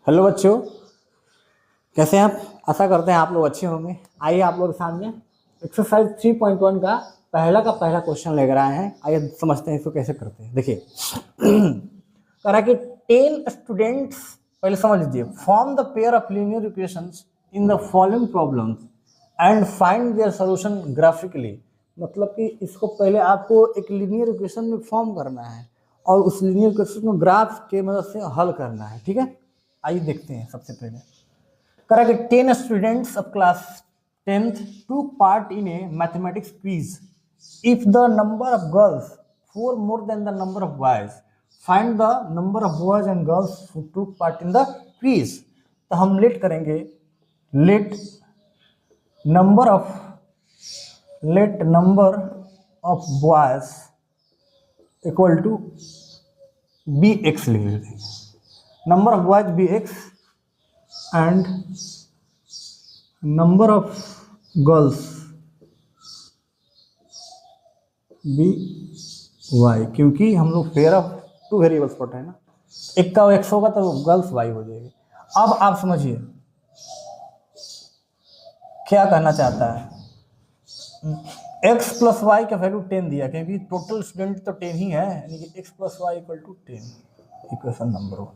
Hello बच्चों, कैसे हैं आप। आशा करते हैं आप लोग अच्छे होंगे। आइए आप लोग के सामने एक्सरसाइज 3.1 का पहला क्वेश्चन लेकर आए हैं। आइए समझते हैं इसको कैसे करते हैं। देखिए कह रहा है कि 10 स्टूडेंट्स, पहले समझ लीजिए, form the pair of linear equations in the following problems and find their solution graphically. मतलब कि इसको पहले आपको एक लीनियर इक्वेशन में फॉर्म करना है और उस लीनियर इक्वेशन को ग्राफ के मदद से हल करना है। ठीक है, आइए देखते हैं। सबसे पहले करा कि 10 students of class 10th took part in a mathematics quiz. If the number of girls 4 more than the number of boys, find the number of boys and girls who took part in the quiz. तो हम let करेंगे, let number of boys equal to be x लिख लेते हैं। Number of boys be x and number of girls be y, क्योंकि हम लोग pair of two variables पढ़ रहे हैं ना। एक का एक्स होगा तो गर्ल्स वाई हो जाएगी। अब आप समझिए क्या कहना चाहता है। एक्स प्लस वाई का वैल्यू 10 दिया, क्योंकि टोटल स्टूडेंट तो 10 ही है, यानी कि x plus y equal to 10, equation number 1।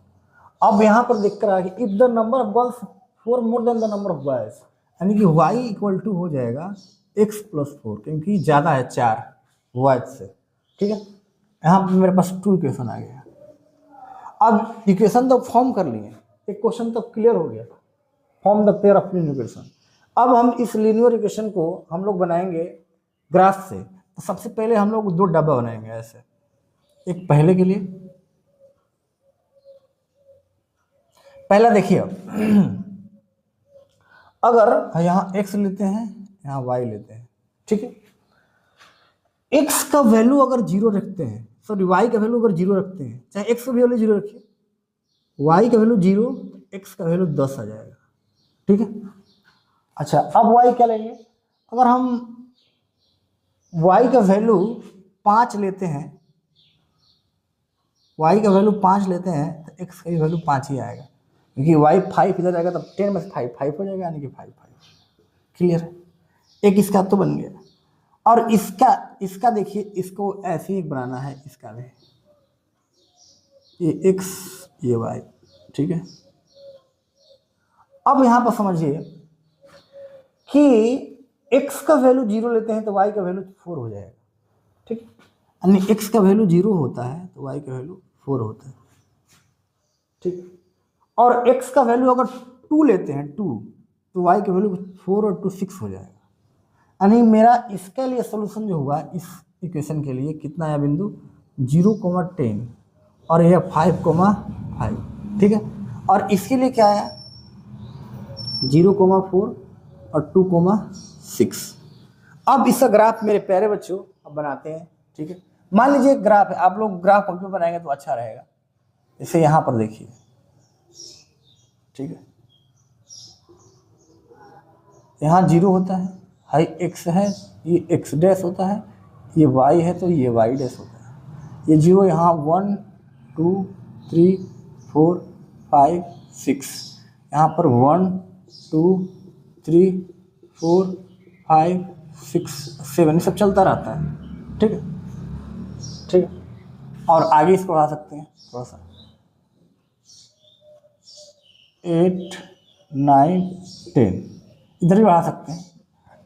अब यहाँ पर देख कर कि if the number of girls 4 more than the number of boys, यानी कि y इक्वल टू हो जाएगा x प्लस 4, क्योंकि ज़्यादा है 4 बॉयज से। ठीक है, यहाँ पर मेरे पास 2 इक्वेशन आ गया। अब इक्वेशन तो फॉर्म कर लिए, एक क्वेश्चन तो क्लियर हो गया, form the pair of linear equation. अब हम इस लीनियर इक्वेशन को हम लोग बनाएंगे ग्राफ से। तो सबसे पहले हम लोग 2 डब्बा बनाएंगे ऐसे, एक पहले के लिए। पहला देखिए, अगर यहाँ x लेते हैं, यहाँ y लेते हैं, ठीक है। x का वैल्यू अगर 0 रखते हैं, सॉरी y का वैल्यू अगर 0 रखते हैं, चाहे x का वैल्यू 0 रखिए, y का वैल्यू 0, x का वैल्यू 10 आ जाएगा। ठीक है, अच्छा अब y क्या लेंगे। अगर हम y का वैल्यू 5 लेते हैं, y का वैल्यू 5 लेते हैं, तो x का वैल्यू 5 ही आएगा, क्योंकि y 5 इधर जाएगा तब 10 में से 5 हो जाएगा, यानी कि 5 क्लियर है। एक इसका तो बन गया। और इसका देखिए, इसको ऐसे ही बनाना है, इसका भी, ये x ये y, ठीक है। अब यहां पर समझिए कि x का वैल्यू 0 लेते हैं तो y का वैल्यू 4 हो जाएगा। ठीक है, यानी x का वैल्यू 0 होता है तो y का वैल्यू 4 होता है। ठीक, और x का वैल्यू अगर 2 लेते हैं, 2, तो y का वैल्यू 4 और 2 6 हो जाएगा। यानी मेरा इसके लिए सोल्यूशन जो हुआ इस इक्वेशन के लिए कितना है बिंदु 0,10 और यह 5,5। ठीक है, और इसके लिए क्या है 0,4 और 2,6। अब इसका ग्राफ मेरे प्यारे बच्चों अब बनाते हैं। ठीक है, मान लीजिए ग्राफ है, आप लोग ग्राफ कंप्यूटर बनाएंगे तो अच्छा रहेगा। इसे यहाँ पर देखिए, ठीक है, यहाँ 0 होता है, हाई x है, ये x डैश होता है, ये y है तो ये y डैश होता है। ये 0 यहाँ 1 2 3 4 5 6, यहाँ पर 1 2 3 4 5 6 7 सब चलता रहता है। ठीक है, ठीक है, और आगे इसको बढ़ा सकते हैं थोड़ा सा, 8 9 10 इधर भी बढ़ा सकते हैं।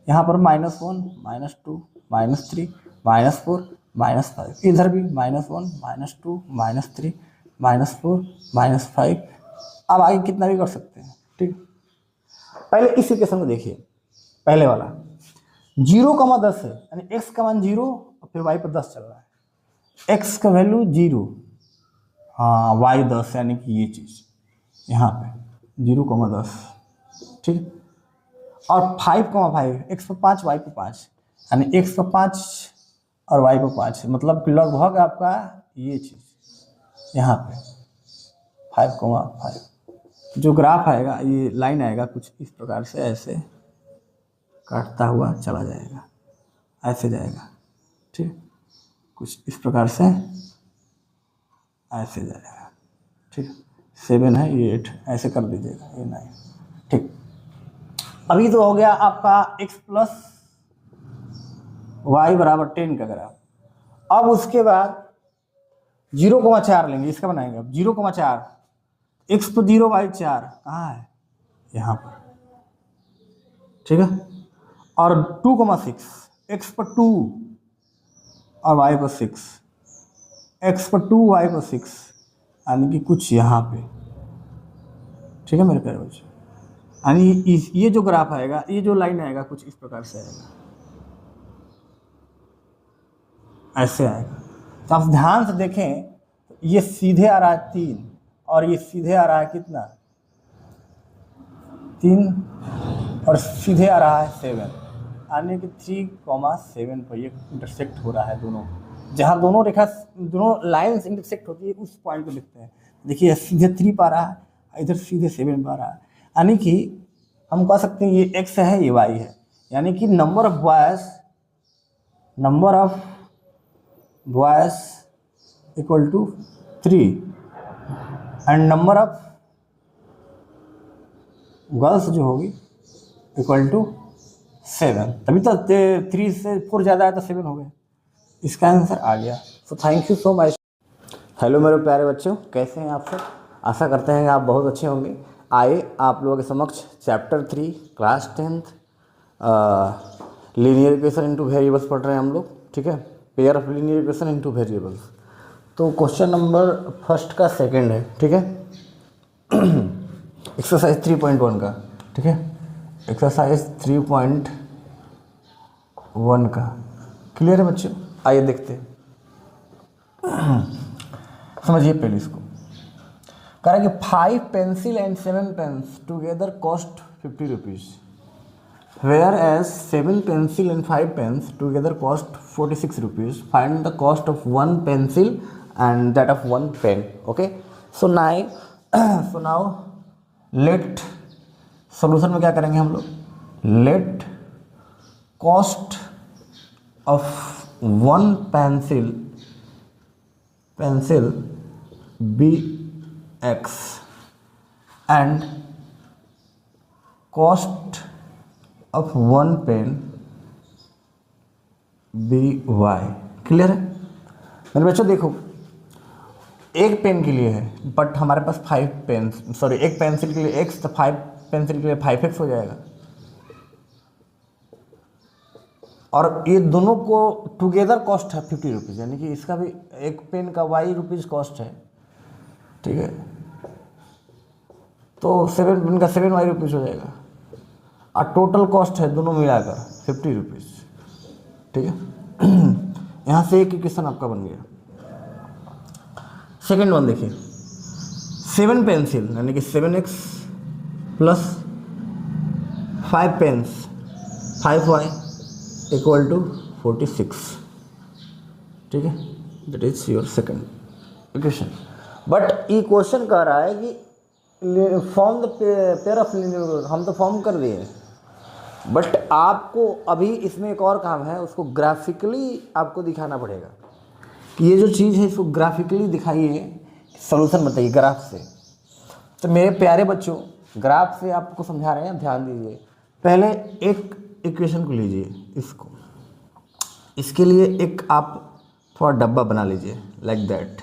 यहाँ पर -1 -2 -3 -4 -5, इधर भी -1 -2 -3 -4 -5। अब आगे कितना भी कर सकते हैं। ठीक, पहले इस इक्वेशन को देखिए, पहले वाला 0,10 है, यानी x का मान 0 और फिर y पर 10 चल रहा है। x का वैल्यू 0, हाँ y 10, यानी कि ये चीज़ यहाँ पे 0,10। ठीक, और 5,5 x पर 5 y पर 5, यानी x पर 5 और y पर 5, मतलब लगभग आपका ये चीज़ यहाँ पे 5,5। जो ग्राफ आएगा, ये लाइन आएगा कुछ इस प्रकार से, ऐसे काटता हुआ चला जाएगा, ऐसे जाएगा। ठीक, कुछ इस प्रकार से ऐसे जाएगा। ठीक, 7 है, ये 8, ऐसे कर दीजिएगा, ये 9। ठीक, अभी तो हो गया आपका x प्लस वाई बराबर 10 का ग्राफ। अब उसके बाद 0,4 लेंगे, इसका बनाएंगे। अब 0,4, x पर 0 वाई 4 कहाँ है, यहाँ पर, ठीक है। और 2,6, x पर 2 और y पर 6, x पर 2 y पर 6, यानी कि कुछ यहाँ पे, ठीक है मेरे प्यारे बच्चे। यानी ये जो ग्राफ आएगा, ये जो लाइन आएगा कुछ इस प्रकार से आएगा, ऐसे आएगा। तो आप ध्यान से देखें, ये सीधे आ रहा है 3 और ये सीधे आ रहा है कितना, 3 और सीधे आ रहा है 7, यानी कि 3,7 पर ये इंटरसेक्ट हो रहा है। दोनों जहाँ दोनों लाइंस इंटरसेक्ट होती है उस पॉइंट को लिखते हैं। देखिए सीधे 3 पा रहा है, इधर सीधे 7 पा रहा है, यानी कि हम कह सकते हैं ये x है, ये y है। यानी कि number of boys equal to 3 and number of girls जो होगी इक्वल टू 7। तभी तो 3 से 4 ज़्यादा है तो 7 हो गया। इसका आंसर आ गया। So thank you so much. Hello मेरे प्यारे बच्चों, कैसे हैं आप सब? आशा करते हैं कि आप बहुत अच्छे होंगे। आइए आप लोगों के समक्ष chapter 3 class 10th linear equation into variables पढ़ रहे हैं हम लोग, ठीक है। Pair of linear equation into variables. तो क्वेश्चन नंबर फर्स्ट का सेकंड है, ठीक है। एक्सरसाइज 3.1 का, ठीक है। एक्सरसाइज 3.1 का क्लियर है बच्चों? आइए देखते हैं। समझिए पहले इसको। कह रहा है कि 5 pencil and 7 pens together cost 50 rupees, whereas 7 pencil and 5 pens together cost 46 rupees. Find the cost of 1 pencil and that of 1 pen. Okay, so now let solution में क्या करेंगे हम लोग, let cost of 1 pencil be x and cost of 1 pen be y। Clear है मेरे बच्चों? देखो, एक पेन के लिए है बट हमारे पास 5 पेन, सॉरी एक पेंसिल के लिए x, तो 5 पेंसिल के लिए 5x हो जाएगा। और ये दोनों को टुगेदर कॉस्ट है 50 रुपीज़, यानी कि इसका भी एक पेन का y रुपीज़ कॉस्ट है, ठीक है। तो 7 पेन का 7y रुपीज़ हो जाएगा और टोटल कॉस्ट है दोनों मिलाकर 50 रुपीज़, ठीक है। यहाँ से एक इक्वेशन आपका बन गया। सेकेंड वन देखिए, 7 पेंसिल यानी कि 7x plus 5 pens 5y equal to 46, ठीक है। That is your second equation. But ये क्वेश्चन कह रहा है कि form the pair of linear, हम तो फॉर्म कर दिए, बट आपको अभी इसमें एक और काम है, उसको ग्राफिकली आपको दिखाना पड़ेगा कि ये जो चीज़ है इसको ग्राफिकली दिखाइए, सॉल्यूशन बताइए ग्राफ से। तो मेरे प्यारे बच्चों, ग्राफ से आपको समझा रहे हैं, ध्यान दीजिए। पहले एक इक्वेशन को लीजिए, इसके लिए एक आप थोड़ा डब्बा बना लीजिए लाइक दैट,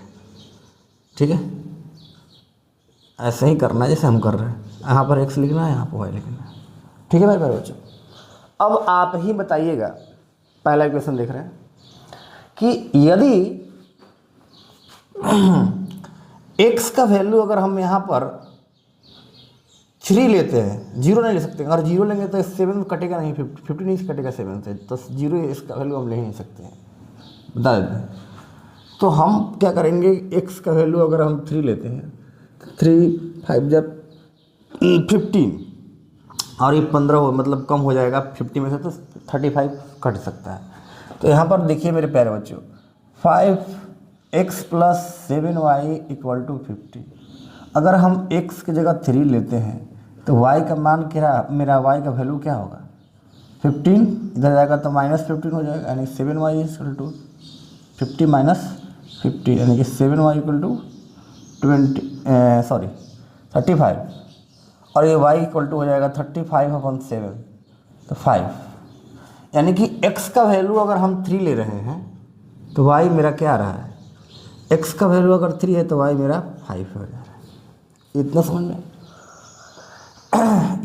ठीक है। ऐसे ही करना है जैसे हम कर रहे हैं। यहाँ पर x लिखना है, यहाँ पर y लिखना है, ठीक है मेरे प्यारे बच्चों। अब आप ही बताइएगा, पहला इक्वेशन देख रहे हैं कि यदि x का वैल्यू अगर हम यहाँ पर 3 लेते हैं, 0 नहीं ले सकते। अगर 0 लेंगे तो 7 कटेगा नहीं, 50 नहीं कटेगा 7 से, तो 0 इसका वैल्यू हम ले नहीं सकते हैं, बता देते हैं। तो हम क्या करेंगे, x का वैल्यू अगर हम 3 लेते हैं, 3 5 जब 15 और ये 15 हो, मतलब कम हो जाएगा 50 में से, तो 35 कट सकता है। तो यहाँ पर देखिए मेरे प्यारे बच्चों, 5x plus 7y equal to 50। अगर हम x की जगह 3 लेते हैं तो y का मान क्या, मेरा y का वैल्यू क्या होगा, 15, इधर जाएगा तो -15 हो जाएगा, यानी 7y इक्वल टू 50 -50, यानी कि 7y इक्वल टू 20, 35, और ये y इक्वल टू हो जाएगा 35/7, तो 5, यानी कि x का वैल्यू अगर हम 3 ले रहे हैं तो y मेरा क्या आ रहा है, x का वैल्यू अगर 3 है तो y मेरा 5 हो जा रहा है। इतना समझ में।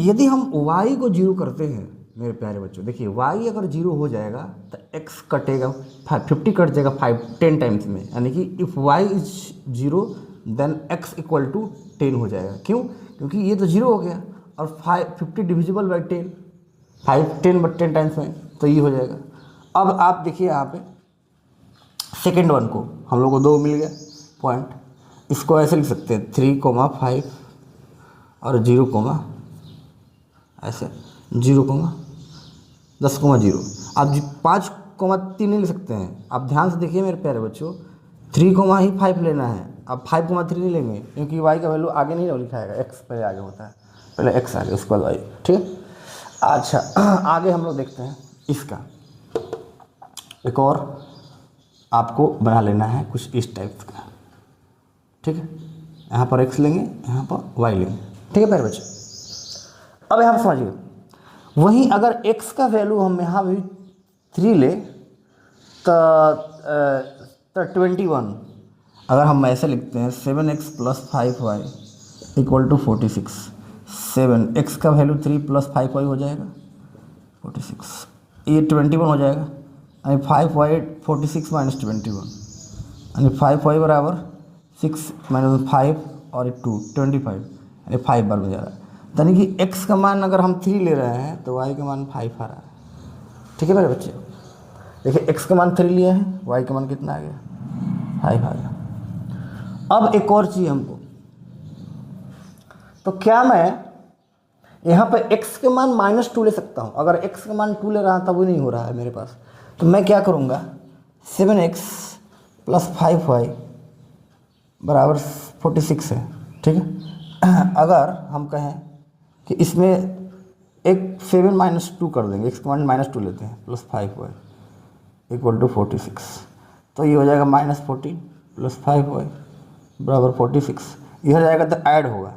यदि हम y को 0 करते हैं मेरे प्यारे बच्चों, देखिए y अगर 0 हो जाएगा तो x कटेगा, 50 कट जाएगा 10 टाइम्स में, यानी कि if y is 0 then x equal to 10 हो जाएगा। क्यों? क्योंकि ये तो 0 हो गया और 50 डिविजिबल बाई 10, 10 टाइम्स में, तो ये हो जाएगा। अब आप देखिए यहाँ पे सेकेंड वन को हम लोग को 2 मिल गया पॉइंट, इसको ऐसे लिख सकते हैं 3,5 और 0, ऐसे 0,10,0। आप 5,3 नहीं ले सकते हैं, आप ध्यान से देखिए मेरे प्यारे बच्चों, 3,5 लेना है, आप 5,3 नहीं लेंगे क्योंकि y का वैल्यू आगे नहीं लिखा है, x पहले आगे होता है, पहले x आगे उसके बाद y, ठीक है। अच्छा आगे हम लोग देखते हैं इसका, एक और आपको बना लेना है कुछ इस टाइप का, ठीक है। यहाँ पर x लेंगे, यहाँ पर y लेंगे, ठीक है प्यारे बच्चे। अब यहाँ पर समझिए, वहीं अगर x का वैल्यू हम यहाँ भी 3 ले तो 21, अगर हम ऐसे लिखते हैं 7x + 5y equal to 46, 7x का वैल्यू 3 + 5y हो जाएगा 46, ये 21 हो जाएगा, यानी 5y 46 माइनस 21, यानी 5y बराबर 6 माइनस 5 और 2 25, यानी 5 बार में जा रहा है। यानी कि x का मान अगर हम 3 ले रहे हैं तो y का मान 5 आ रहा है, ठीक है मेरे बच्चे। देखिए x का मान 3 लिया है, y का मान कितना आ गया, 5 आ गया। अब एक और चीज़ हमको, तो क्या मैं यहाँ पर x के मान -2 ले सकता हूँ? अगर x का मान 2 ले रहा था वो नहीं हो रहा है मेरे पास, तो मैं क्या करूँगा, 7x + 5y बराबर 46 है, ठीक है। अगर हम कहें कि इसमें एक 7 - 2 कर देंगे, x का मान -2 लेते हैं, + 5y इक्वल टू 46, तो ये हो जाएगा -14 + 5y बराबर 46, ये हो जाएगा तो ऐड होगा,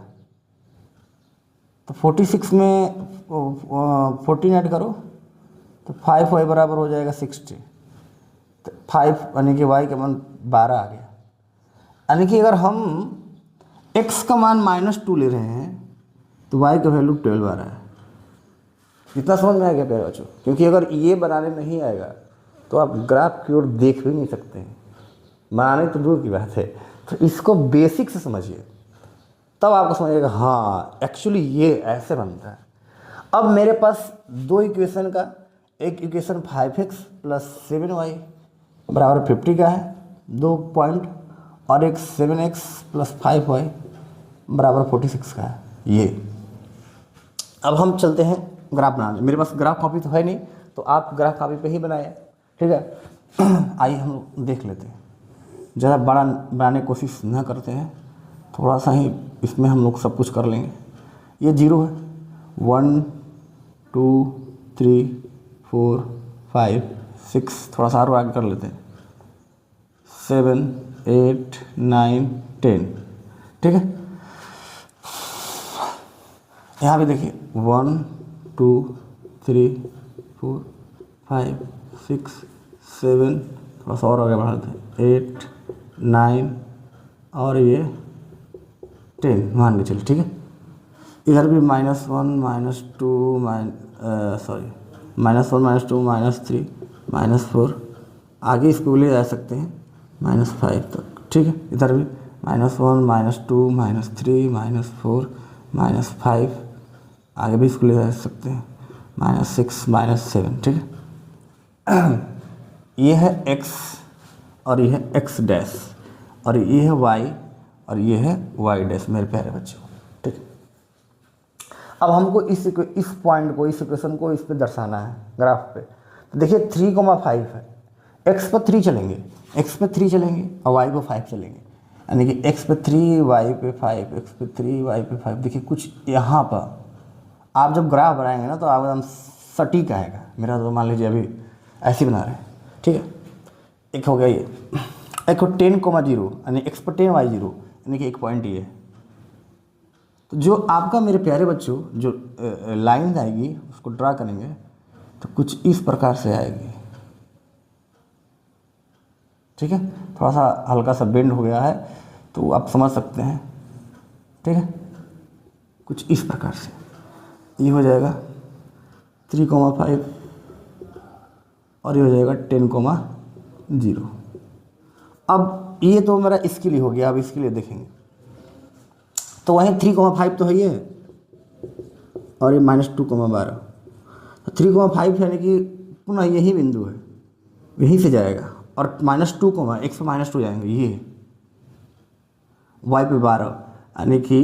तो 46 में 14 ऐड करो तो 5y बराबर हो जाएगा 60, तो 5 यानी कि y का मान 12 आ गया। यानी कि अगर हम x का मान -2 ले रहे हैं तो y का वैल्यू 12 आ रहा है। इतना समझ में आ गया प्यारे बच्चों? क्योंकि अगर ये बनाने नहीं आएगा तो आप ग्राफ की ओर देख भी नहीं सकते हैं, बनाने तो दूर की बात है। तो इसको बेसिक से समझिए, तब आपको समझिएगा हाँ एक्चुअली ये ऐसे बनता है। अब मेरे पास 2 इक्वेशन का, एक इक्वेशन 5x + 7y बराबर 50 का है 2 पॉइंट, और एक 7x + 5y बराबर 46 का है ये। अब हम चलते हैं ग्राफ बनाने। मेरे पास ग्राफ कॉपी तो है नहीं, तो आप ग्राफ कॉपी पे ही बनाए, ठीक है। आइए हम लोग देख लेते हैं, ज़्यादा बड़ा बनाने की कोशिश ना करते हैं, थोड़ा सा ही इसमें हम लोग सब कुछ कर लेंगे। ये 0 है, 1 2 3 4 5 6, थोड़ा सा और आगे कर लेते हैं, 7 8 9 10, ठीक है। यहाँ पे देखिए 1 2 3 4 5 6 7, थोड़ा सा और आगे बढ़ाते हैं, 8 9 और ये 10 मान के चलिए, ठीक है। इधर भी -1 -2 -3 -4, आगे इसको ले जा सकते हैं -5 तक, ठीक है। इधर भी -1 -2 -3 -4 -5, आगे भी इसको ले जा सकते हैं -6 -7, ठीक है। ये है x और ये है x डैश, और ये है y और ये है y डैश मेरे प्यारे बच्चों, ठीक है। अब हमको इस पॉइंट को, इस इक्वेशन को इस पे दर्शाना है ग्राफ पे। तो देखिए 3,5 है, x पर 3 चलेंगे, x पे 3 चलेंगे और y पे 5 चलेंगे, यानी कि x पे 3 y पे 5, x पे 3 y पे 5। देखिए कुछ यहाँ पर आप जब ग्राफ बनाएंगे ना तो आप एकदम सटीक आएगा। मेरा तो मान लीजिए अभी ऐसे ही बना रहे हैं, ठीक है। एक हो गया ये, एक हो 10,0 यानी x पर 10 y 0, यानी कि एक पॉइंट ये, तो जो आपका मेरे प्यारे बच्चों जो लाइन आएगी उसको ड्रा करेंगे तो कुछ इस प्रकार से आएगी। ठीक है, थोड़ा सा हल्का सा बेंड हो गया है तो आप समझ सकते हैं। ठीक है, कुछ इस प्रकार से ये हो जाएगा 3,5 और ये हो जाएगा 10,0। अब ये तो मेरा इसके लिए हो गया, अब इसके लिए देखेंगे तो वहीं 3,5 तो है ये और ये -2,12, तो 3,5 यानी कि पुनः यही बिंदु है, यहीं से जाएगा और -2, एक से -2 जाएंगे, ये y पे 12 यानी कि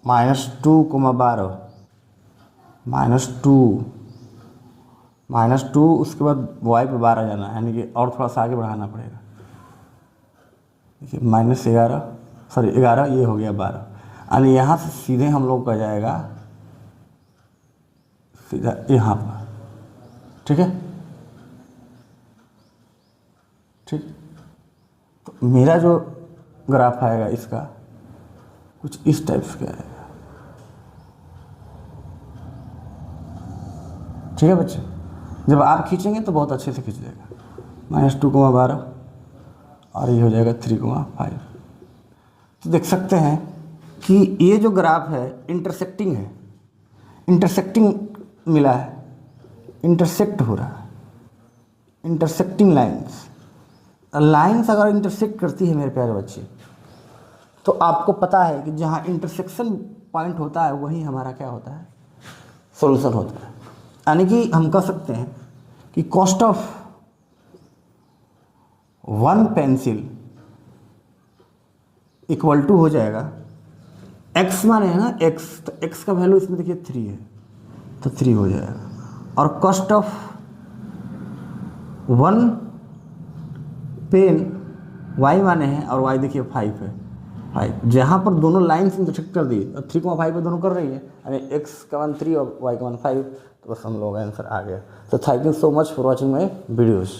-2,12 -2 उसके बाद y पे 12 जाना है, यानी कि और थोड़ा सा आगे बढ़ाना पड़ेगा। देखिए -11 ये हो गया 12, यानी यहाँ से सीधे हम लोग का जाएगा सीधा यहाँ पर। ठीक है, ठीक, तो मेरा जो ग्राफ आएगा इसका कुछ इस टाइप से आएगा। ठीक है बच्चे, जब आप खींचेंगे तो बहुत अच्छे से खींच जाएगा। -2,12 और ये हो जाएगा 3,5। तो देख सकते हैं कि ये जो ग्राफ है इंटरसेक्टिंग है, इंटरसेक्टिंग मिला है, इंटरसेक्ट हो रहा है, इंटरसेक्टिंग लाइंस अगर इंटरसेक्ट करती है मेरे प्यारे बच्चे तो आपको पता है कि जहाँ इंटरसेक्शन पॉइंट होता है वहीं हमारा क्या होता है, सॉल्यूशन होता है। यानी कि हम कह सकते हैं कि cost of 1 pencil equal to हो जाएगा x माने है ना x, तो x का वैल्यू इसमें देखिए 3 है तो 3 हो जाएगा, और कॉस्ट ऑफ 1 पेन y माने हैं और y देखिए 5 है, 5 जहाँ पर दोनों लाइन्स इंटरसेक्ट कर दी और 3,5 पे दोनों कर रही है, यानी x का मान 3 और y का मान 5, तो बस हम लोग आंसर आ गया। तो thank you so much for watching my videos.